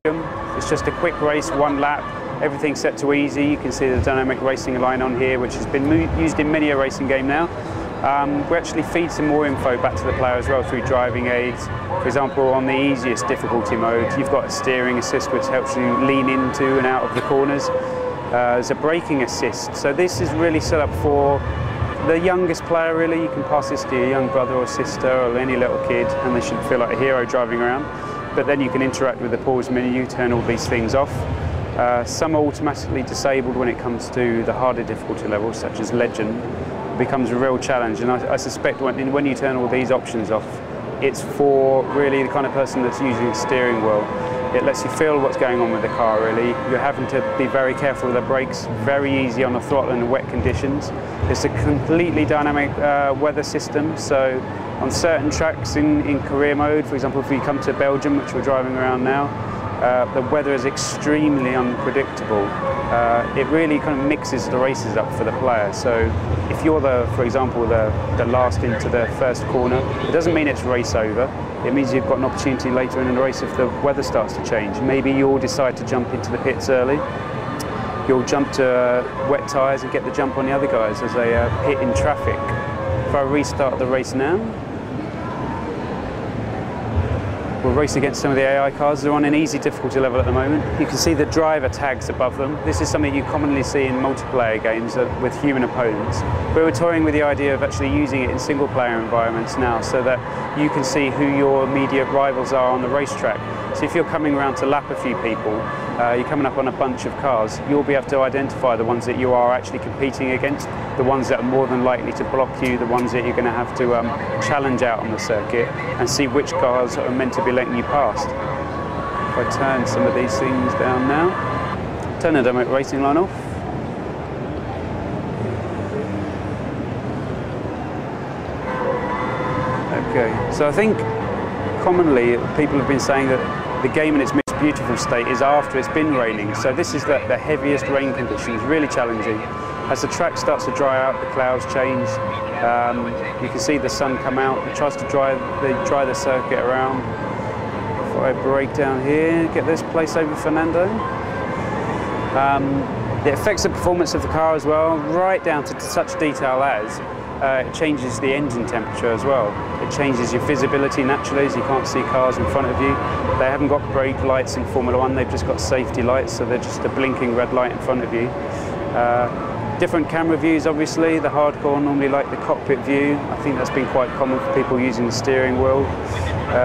Birmingham. It's just a quick race, one lap, everything's set to easy. You can see the dynamic racing line on here, which has been used in many a racing game now. We actually feed some more info back to the player as well through driving aids. For example, on the easiest difficulty mode, you've got a steering assist which helps you lean into and out of the corners. There's a braking assist, so this is really set up for the youngest player really. You can pass this to your young brother or sister or any little kid and they should feel like a hero driving around. But then you can interact with the pause menu, turn all these things off. Some are automatically disabled when it comes to the harder difficulty levels, such as Legend. It becomes a real challenge, and I suspect when you turn all these options off, it's for really the kind of person that's using a steering wheel. It lets you feel what's going on with the car really. You're having to be very careful with the brakes, very easy on the throttle in the wet conditions. It's a completely dynamic weather system, so on certain tracks in career mode, for example if we come to Belgium, which we're driving around now, the weather is extremely unpredictable. It really kind of mixes the races up for the player. So if you're for example, the last into the first corner, it doesn't mean it's race over. It means you've got an opportunity later in the race if the weather starts to change. Maybe you'll decide to jump into the pits early. You'll jump to wet tyres and get the jump on the other guys as they pit in traffic. If I restart the race now, we'll race against some of the AI cars. They're on an easy difficulty level at the moment. You can see the driver tags above them. This is something you commonly see in multiplayer games with human opponents. But we're toying with the idea of actually using it in single player environments now so that you can see who your immediate rivals are on the racetrack. So if you're coming around to lap a few people, you're coming up on a bunch of cars, you'll be able to identify the ones that you are actually competing against, the ones that are more than likely to block you, the ones that you're going to have to challenge out on the circuit, and see which cars are meant to be letting you past. If I turn some of these things down now, turn the dynamic racing line off. Okay, so I think commonly people have been saying that the game in its most beautiful state is after it's been raining. So this is the heaviest rain conditions, really challenging. As the track starts to dry out, the clouds change. You can see the sun come out. It tries to dry the circuit around. If I break down here, get this place over Fernando. It affects the performance of the car as well, right down to such detail as it changes the engine temperature as well. It changes your visibility naturally, as you can't see cars in front of you. They haven't got brake lights in Formula 1, they've just got safety lights, so they're just a blinking red light in front of you. Different camera views obviously. The hardcore normally like the cockpit view. I think that's been quite common for people using the steering wheel.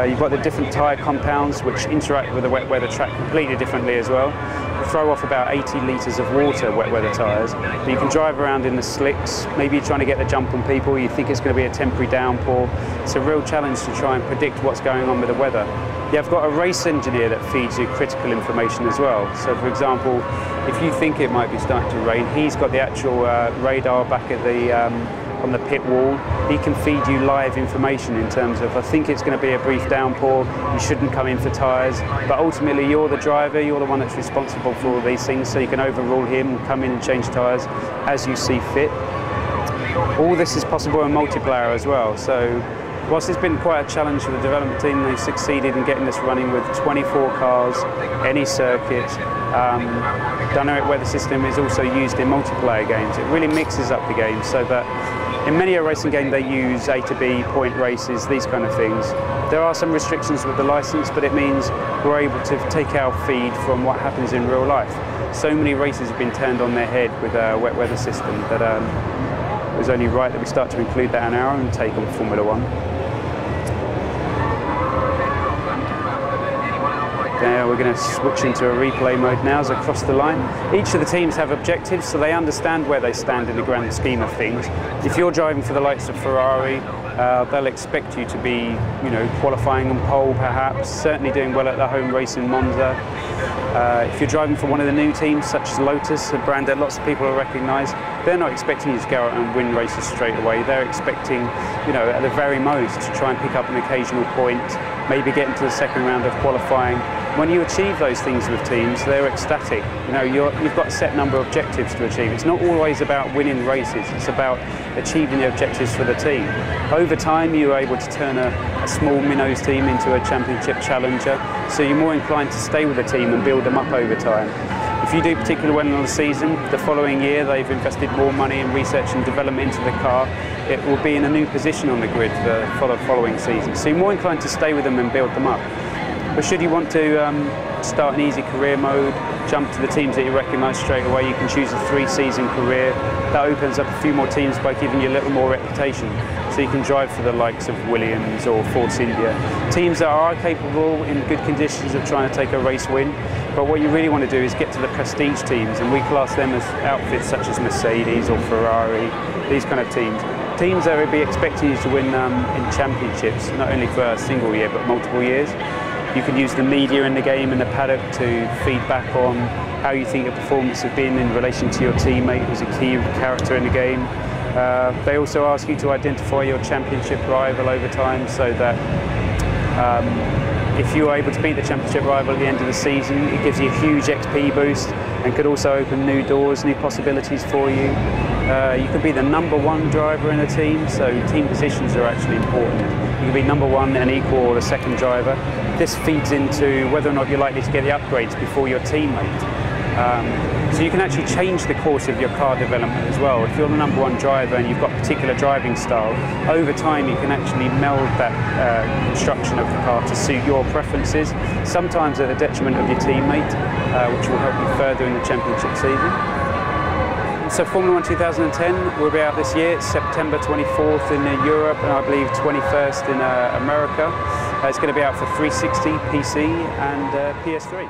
You've got the different tyre compounds which interact with the wet weather track completely differently as well. Throw off about 80 litres of water, wet weather tyres, but you can drive around in the slicks. Maybe you're trying to get the jump on people, you think it's going to be a temporary downpour. It's a real challenge to try and predict what's going on with the weather. You've got a race engineer that feeds you critical information as well. So for example, if you think it might be starting to rain, he's got the actual radar back at on the pit wall. He can feed you live information in terms of, I think it's going to be a brief downpour, you shouldn't come in for tyres, but ultimately you're the driver, you're the one that's responsible for all these things, so you can overrule him, come in and change tyres as you see fit. All this is possible in multiplayer as well, so whilst it's been quite a challenge for the development team, they've succeeded in getting this running with 24 cars, any circuit. Dynamic weather system is also used in multiplayer games. It really mixes up the game so that in many a racing game they use A to B, point races, these kind of things. There are some restrictions with the license, but it means we're able to take our feed from what happens in real life. So many races have been turned on their head with a wet weather system that it was only right that we start to include that in our own take on Formula 1. Now we're going to switch into a replay mode now as I cross the line. Each of the teams have objectives, so they understand where they stand in the grand scheme of things. If you're driving for the likes of Ferrari, they'll expect you to be, qualifying on pole perhaps, certainly doing well at the home race in Monza. If you're driving for one of the new teams, such as Lotus, a brand that lots of people will recognise, they're not expecting you to go out and win races straight away. They're expecting, at the very most, to try and pick up an occasional point, maybe getting to the second round of qualifying. When you achieve those things with teams, they're ecstatic. You know, you've got a set number of objectives to achieve. It's not always about winning races, it's about achieving the objectives for the team. Over time, you're able to turn a small minnows team into a championship challenger, so you're more inclined to stay with the team and build them up over time. If you do particularly well in the season, the following year they've invested more money in research and development into the car, it will be in a new position on the grid for the following season. So you're more inclined to stay with them and build them up. But should you want to start an easy career mode, jump to the teams that you recognise straight away, you can choose a 3-season career. That opens up a few more teams by giving you a little more reputation. So you can drive for the likes of Williams or Force India. Teams that are capable in good conditions of trying to take a race win. But what you really want to do is get to the prestige teams, and we class them as outfits such as Mercedes or Ferrari, these kind of teams. Teams that would be expecting you to win in championships, not only for a single year but multiple years. You can use the media in the game and the paddock to feed back on how you think your performance has been in relation to your teammate who's a key character in the game. They also ask you to identify your championship rival over time, so that if you're able to beat the championship rival at the end of the season, it gives you a huge XP boost and could also open new doors, new possibilities for you. You could be the #1 driver in a team, so team positions are actually important. You can be #1 and equal or the second driver. This feeds into whether or not you're likely to get the upgrades before your teammate. So you can actually change the course of your car development as well. If you're the #1 driver and you've got a particular driving style, over time you can actually meld that construction of the car to suit your preferences, sometimes at the detriment of your teammate, which will help you further in the championship season. So Formula 1 2010 will be out this year. It's September 24th in Europe and I believe 21st in America. It's going to be out for 360, PC and PS3.